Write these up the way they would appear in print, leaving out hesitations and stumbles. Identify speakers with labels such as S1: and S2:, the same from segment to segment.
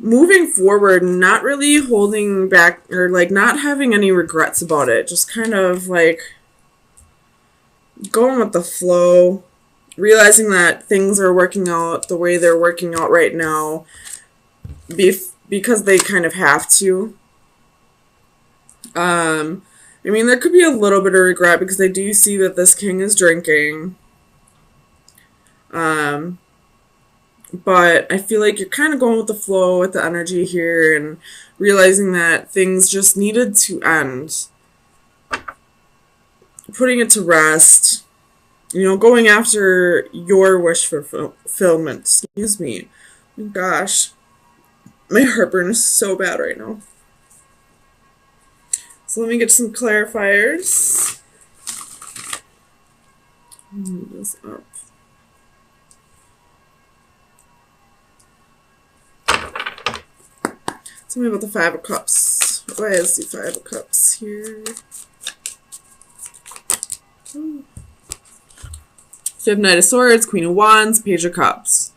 S1: moving forward, not really holding back or like not having any regrets about it. Just kind of like going with the flow, realizing that things are working out the way they're working out right now because they kind of have to. I mean, there could be a little bit of regret because I do see that this king is drinking. Um, but I feel like you're kind of going with the flow with the energy here and realizing that things just needed to end. Putting it to rest. You know, going after your wish for fulfillment. Excuse me. Oh gosh. My heartburn is so bad right now. So let me get some clarifiers. Move this up. Tell me about the Five of Cups. Why is the Five of Cups here? So you have Knight of Swords, Queen of Wands, Page of Cups.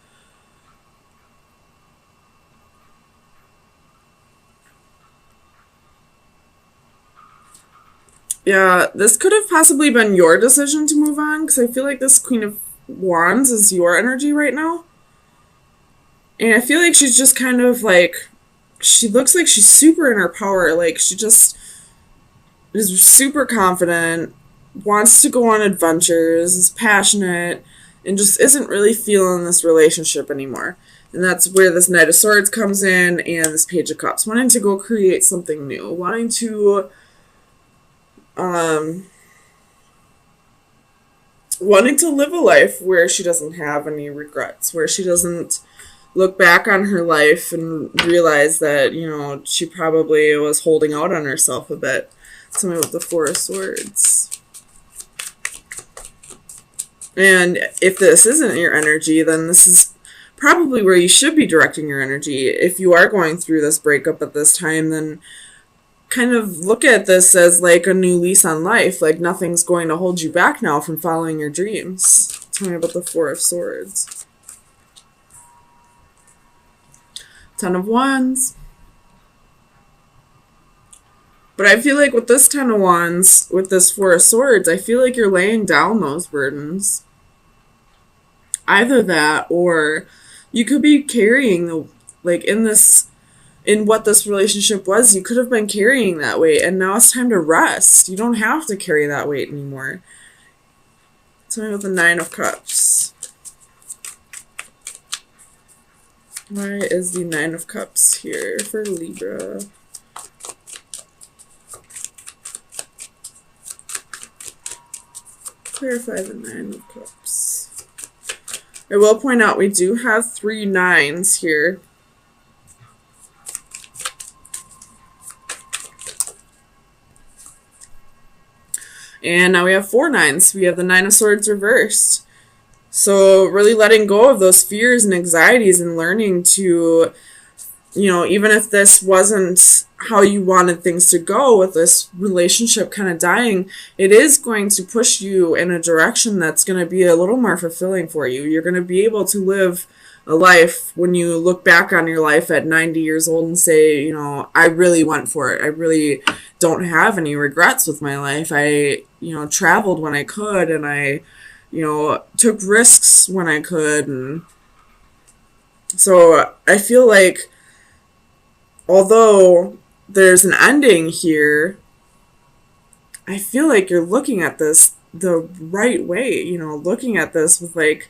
S1: Yeah, this could have possibly been your decision to move on, because I feel like this Queen of Wands is your energy right now. And I feel like she's just kind of like, she looks like she's super in her power. Like, she just is super confident, wants to go on adventures, is passionate, and just isn't really feeling this relationship anymore. And that's where this Knight of Swords comes in and this Page of Cups. Wanting to go create something new. Wanting to live a life where she doesn't have any regrets, where she doesn't look back on her life and realize that, you know, she probably was holding out on herself a bit. Tell me about the Four of Swords. And if this isn't your energy, then this is probably where you should be directing your energy. If you are going through this breakup at this time, then kind of look at this as like a new lease on life. Like, nothing's going to hold you back now from following your dreams. Tell me about the Four of Swords. Ten of Wands. But I feel like with this Ten of Wands, with this Four of Swords, I feel like you're laying down those burdens. Either that, or you could be carrying the, like, in what this relationship was, you could have been carrying that weight, and now it's time to rest. You don't have to carry that weight anymore. Tell me about the Nine of Cups. Why is the Nine of Cups here for Libra? Clarify the Nine of Cups. I will point out we do have 3 nines here. And now we have 4 nines. We have the Nine of Swords reversed. So really letting go of those fears and anxieties and learning to, you know, even if this wasn't how you wanted things to go with this relationship kind of dying, it is going to push you in a direction that's going to be a little more fulfilling for you. You're going to be able to live a life when you look back on your life at 90 years old and say, you know, I really went for it. I really don't have any regrets with my life. I, you know, traveled when I could, and I, you know, took risks when I could. And so I feel like although there's an ending here, I feel like you're looking at this the right way, you know, looking at this with like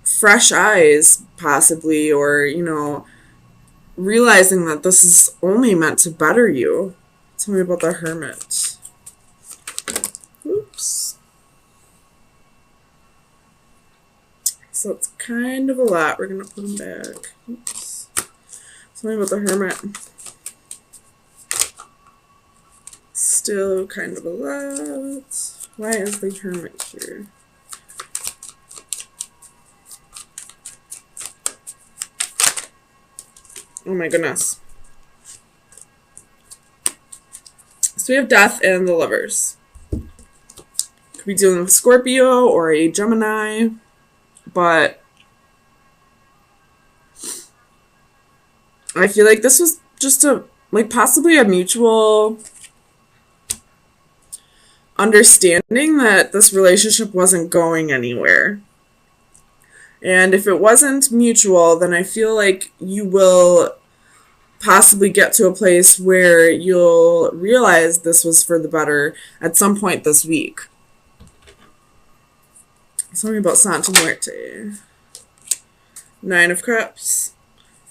S1: fresh eyes possibly, or, you know, realizing that this is only meant to better you. Tell me about the Hermit. Oops. So it's kind of a lot. We're going to put him back. Oops. Tell me about the Hermit. Still kind of a lot. Why is the Hermit here? Oh my goodness. So we have Death and the Lovers. Could be dealing with Scorpio or a Gemini, but I feel like this was just a, like, possibly a mutual understanding that this relationship wasn't going anywhere. And if it wasn't mutual, then I feel like you will possibly get to a place where you'll realize this was for the better at some point this week. Tell me about Santa Muerte. Nine of Cups.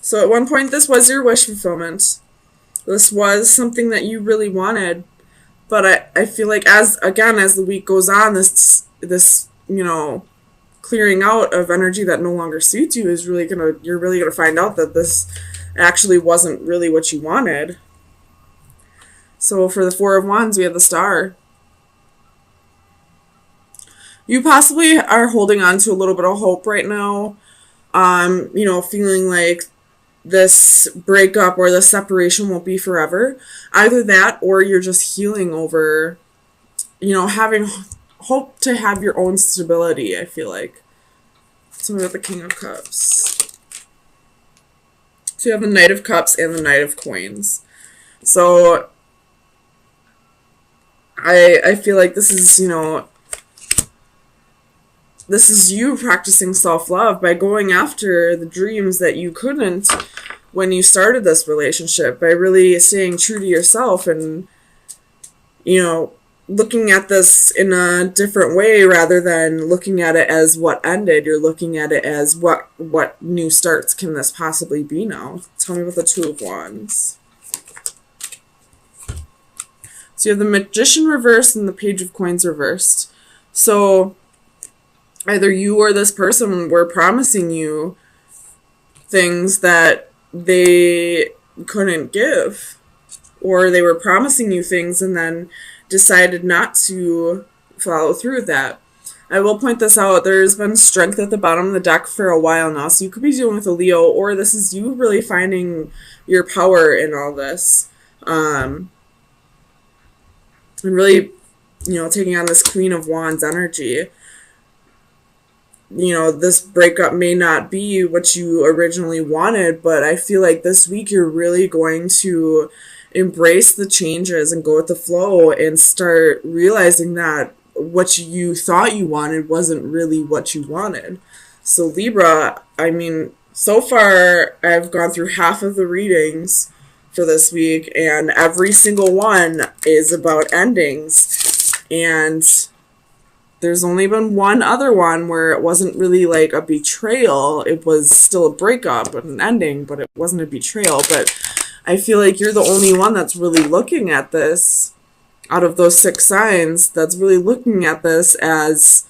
S1: So at one point, this was your wish fulfillment. This was something that you really wanted. But I feel like as the week goes on, this clearing out of energy that no longer suits you is you're really gonna find out that this actually wasn't really what you wanted. So for the Four of Wands, we have the Star. You possibly are holding on to a little bit of hope right now. Feeling like this breakup or this separation won't be forever. Either that or you're just healing over, having hope to have your own stability, I feel like. So we have the King of Cups. So you have the Knight of Cups and the Knight of Coins. So I feel like this is, this is you practicing self-love by going after the dreams that you couldn't when you started this relationship, by really staying true to yourself and, looking at this in a different way rather than looking at it as what ended. You're looking at it as what new starts can this possibly be now. Tell me about the Two of Wands. So you have the Magician reversed and the Page of Coins reversed. So either you or this person were promising you things that they couldn't give, or they were promising you things and then decided not to follow through with that. I will point this out. There's been strength at the bottom of the deck for a while now, so you could be dealing with a Leo, or this is you really finding your power in all this. And really, taking on this Queen of Wands energy. This breakup may not be what you originally wanted, but I feel like this week you're really going to embrace the changes and go with the flow and start realizing that what you thought you wanted wasn't really what you wanted. So Libra, so far I've gone through half of the readings for this week, and every single one is about endings. And there's only been one other one where it wasn't really like a betrayal. It was still a breakup and an ending, but it wasn't a betrayal. But I feel like you're the only one that's really looking at this, out of those 6 signs, that's really looking at this as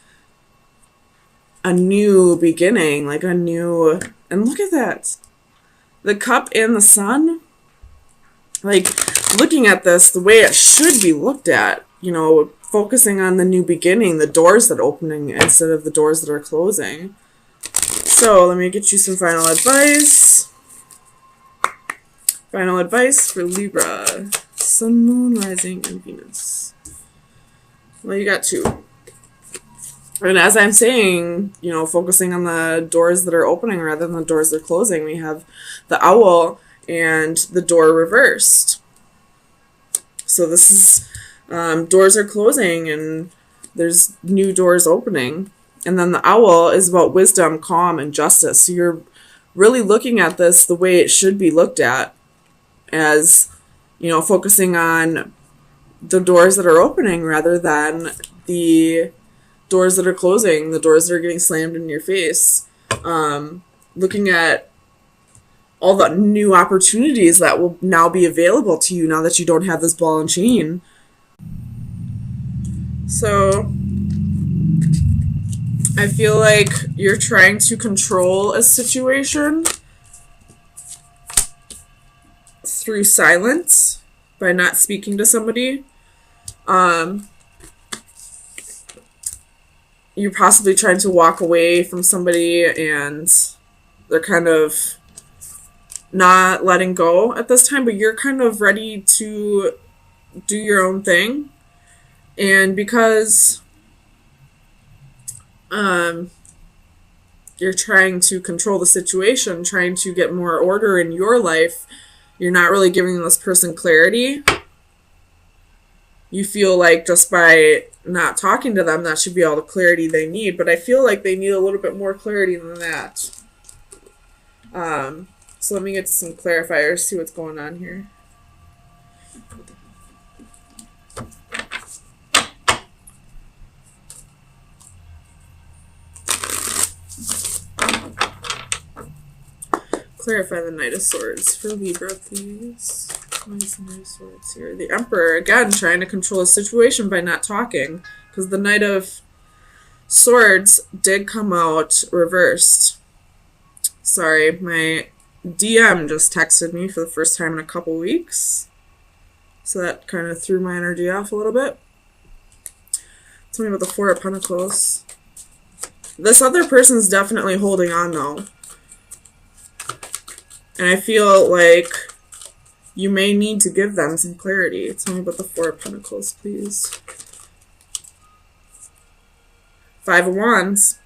S1: a new beginning, like a new, and look at that. The Cup and the Sun, like looking at this the way it should be looked at, focusing on the new beginning, the doors that are opening instead of the doors that are closing. So let me get you some final advice. Final advice for Libra. Sun, Moon, Rising, and Venus. Well, you got 2. And as I'm saying, focusing on the doors that are opening rather than the doors that are closing, we have the Owl and the Door reversed. So this is doors are closing and there's new doors opening. And then the Owl is about wisdom, calm, and justice. So you're really looking at this the way it should be looked at, as, focusing on the doors that are opening rather than the doors that are closing, the doors that are getting slammed in your face. Looking at all the new opportunities that will now be available to you now that you don't have this ball and chain. So I feel like you're trying to control a situation through silence by not speaking to somebody. You're possibly trying to walk away from somebody and they're kind of not letting go at this time, but you're kind of ready to do your own thing. And because you're trying to control the situation, trying to get more order in your life. You're not really giving this person clarity. You feel like just by not talking to them, that should be all the clarity they need. But I feel like they need a little bit more clarity than that. So let me get some clarifiers, see what's going on here. Clarify the Knight of Swords for Libra, please. Why is the Knight of Swords here? The Emperor, again, trying to control a situation by not talking. Because the Knight of Swords did come out reversed. Sorry, my DM just texted me for the first time in a couple weeks. So that kind of threw my energy off a little bit. Tell me about the Four of Pentacles. This other person's definitely holding on, though. And I feel like you may need to give them some clarity. Tell me about the Four of Pentacles, please. Five of Wands.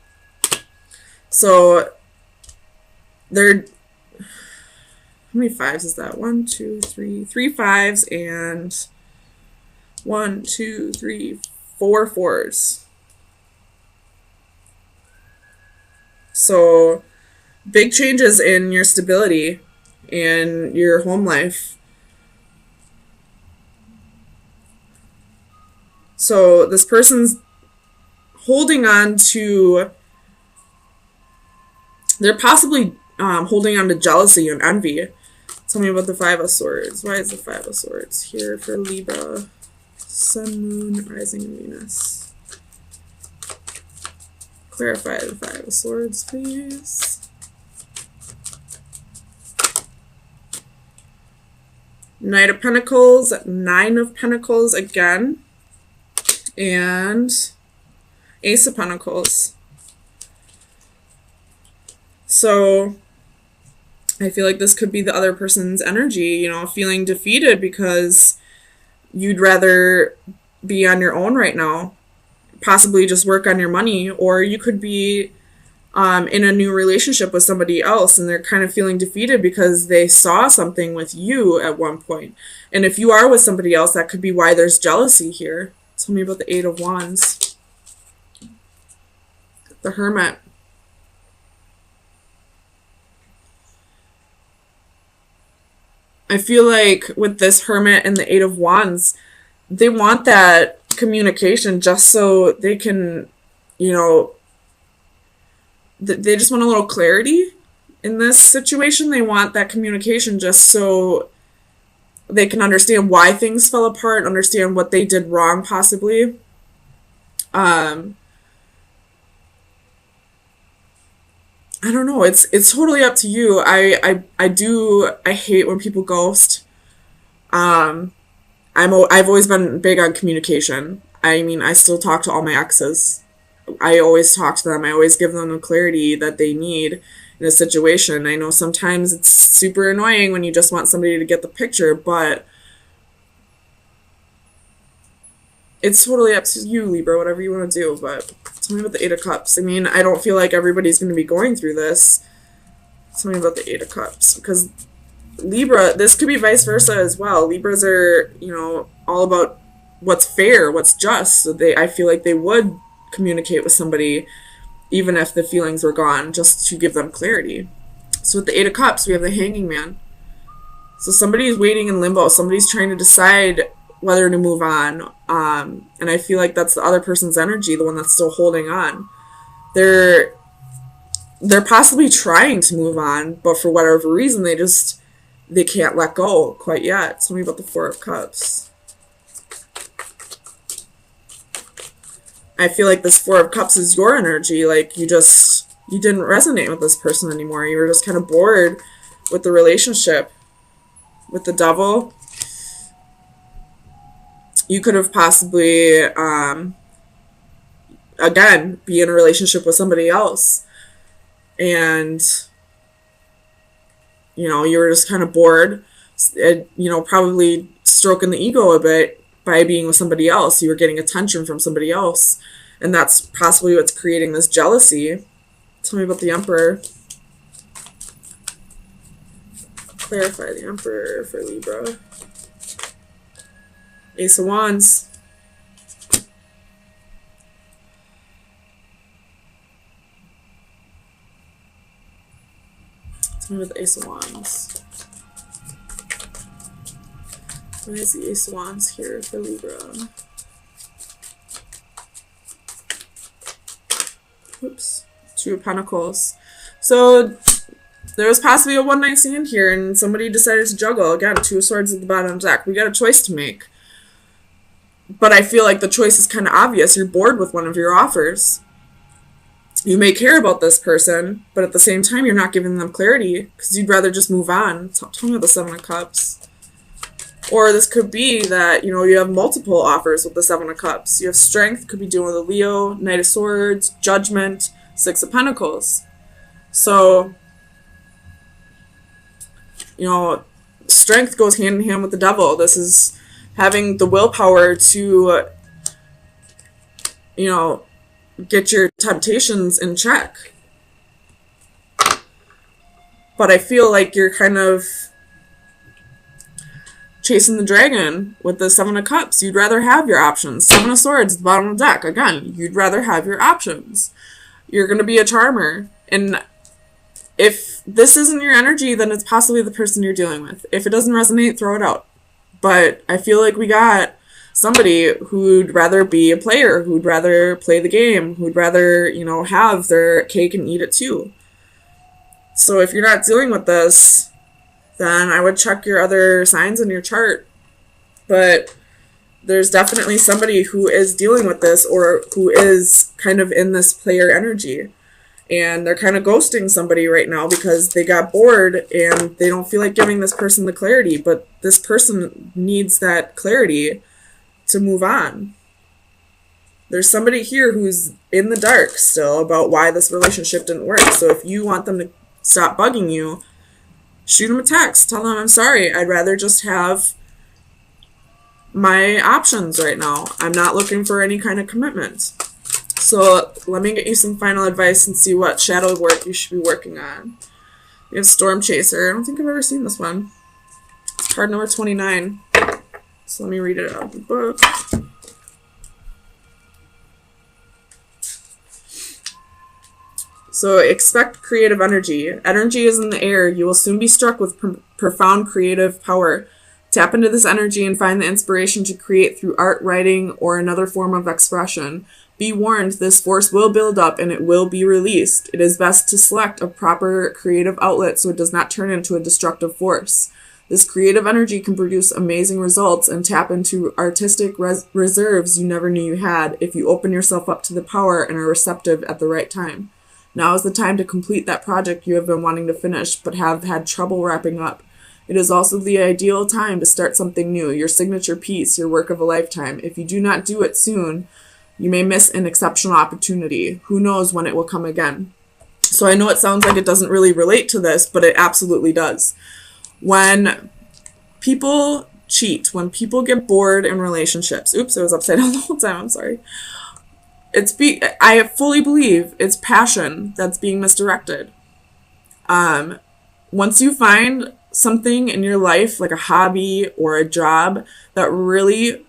S1: So, they're... How many fives is that? 1, 2, 3. 3 fives and 1, 2, 3, 4 fours. So... big changes in your stability and your home life. So this person's holding on to, they're possibly holding on to jealousy and envy. Tell me about the Five of Swords. Why is the Five of Swords here for Libra? Sun, Moon, Rising, and Venus. Clarify the Five of Swords, please. Knight of Pentacles, Nine of Pentacles again, and Ace of Pentacles. So I feel like this could be the other person's energy, you know, feeling defeated because you'd rather be on your own right now, possibly just work on your money, or you could be in a new relationship with somebody else and they're kind of feeling defeated because they saw something with you at one point. And if you are with somebody else, that could be why there's jealousy here. Tell me about the Eight of Wands. The Hermit. I feel like with this Hermit and the Eight of Wands, they want that communication just so they can, you know, they just want a little clarity in this situation. They want that communication just so they can understand why things fell apart, understand what they did wrong, possibly. I don't know. It's totally up to you. I hate when people ghost. I've always been big on communication. I mean, I still talk to all my exes. I always talk to them. I always give them the clarity that they need in a situation. I know sometimes it's super annoying when you just want somebody to get the picture, but it's totally up to you, Libra, whatever you want to do. But tell me about the Eight of Cups. I mean, I don't feel like everybody's going to be going through this. Tell me about the Eight of Cups, because Libra, this could be vice versa as well. Libras are, you know, all about what's fair, what's just. So I feel like they would communicate with somebody even if the feelings were gone, just to give them clarity. So with the Eight of Cups, we have the Hanging Man. So somebody's waiting in limbo. Somebody's trying to decide whether to move on. And I feel like that's the other person's energy, the one that's still holding on. They're possibly trying to move on, but for whatever reason, they can't let go quite yet. Tell me about the Four of Cups. I feel like this Four of Cups is your energy. Like, you didn't resonate with this person anymore. You were just kind of bored with the relationship. With the Devil, you could have possibly, again, be in a relationship with somebody else. And, you know, you were just kind of bored, you know, probably stroking the ego a bit by being with somebody else. You were getting attention from somebody else. And that's possibly what's creating this jealousy. Tell me about the Emperor. Clarify the Emperor for Libra. Ace of Wands. Tell me about the Ace of Wands. Why is the Ace of Wands here for Libra? Oops. Two of Pentacles. So there was possibly a one-night stand here, and somebody decided to juggle. Again, Two of Swords at the bottom of the deck. We got a choice to make. But I feel like the choice is kind of obvious. You're bored with one of your offers. You may care about this person, but at the same time, you're not giving them clarity because you'd rather just move on. Tell me about the Seven of Cups. Or this could be that, you know, you have multiple offers with the Seven of Cups. You have Strength, could be dealing with a Leo, Knight of Swords, Judgment, Six of Pentacles. So, you know, Strength goes hand in hand with the Devil. This is having the willpower to, you know, get your temptations in check. But I feel like you're kind of chasing the dragon with the Seven of Cups. You'd rather have your options. Seven of Swords at the bottom of the deck. Again, you'd rather have your options. You're going to be a charmer. And if this isn't your energy, then it's possibly the person you're dealing with. If it doesn't resonate, throw it out. But I feel like we got somebody who'd rather be a player, who'd rather play the game, who'd rather, you know, have their cake and eat it too. So if you're not dealing with this, then I would check your other signs in your chart. But there's definitely somebody who is dealing with this or who is kind of in this player energy. And they're kind of ghosting somebody right now because they got bored and they don't feel like giving this person the clarity. But this person needs that clarity to move on. There's somebody here who's in the dark still about why this relationship didn't work. So if you want them to stop bugging you, shoot them a text. Tell them, I'm sorry. I'd rather just have my options right now. I'm not looking for any kind of commitment. So let me get you some final advice and see what shadow work you should be working on. You have Storm Chaser. I don't think I've ever seen this one. It's card number 29. So let me read it out of the book. So expect creative energy. Energy is in the air. You will soon be struck with profound creative power. Tap into this energy and find the inspiration to create through art, writing, or another form of expression. Be warned, this force will build up and it will be released. It is best to select a proper creative outlet so it does not turn into a destructive force. This creative energy can produce amazing results and tap into artistic reserves you never knew you had if you open yourself up to the power and are receptive at the right time. Now is the time to complete that project you have been wanting to finish but have had trouble wrapping up. It is also the ideal time to start something new, your signature piece, your work of a lifetime. If you do not do it soon, you may miss an exceptional opportunity. Who knows when it will come again? So I know it sounds like it doesn't really relate to this, but it absolutely does. When people cheat, when people get bored in relationships, oops, it was upside down the whole time, I'm sorry. I fully believe it's passion that's being misdirected. Once you find something in your life, like a hobby or a job, that really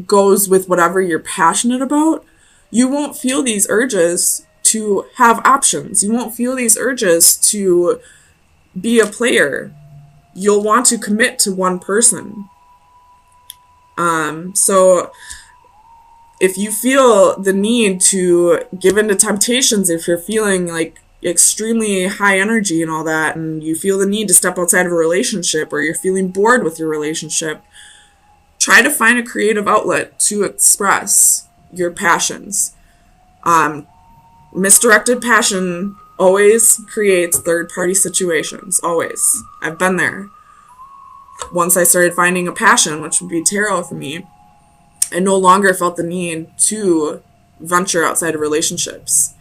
S1: goes with whatever you're passionate about, you won't feel these urges to have options. You won't feel these urges to be a player. You'll want to commit to one person. So if you feel the need to give in to temptations, if you're feeling like extremely high energy and all that, and you feel the need to step outside of a relationship, or you're feeling bored with your relationship, try to find a creative outlet to express your passions. Misdirected passion always creates third-party situations, always. I've been there. Once I started finding a passion, which would be tarot for me, I no longer felt the need to venture outside of relationships.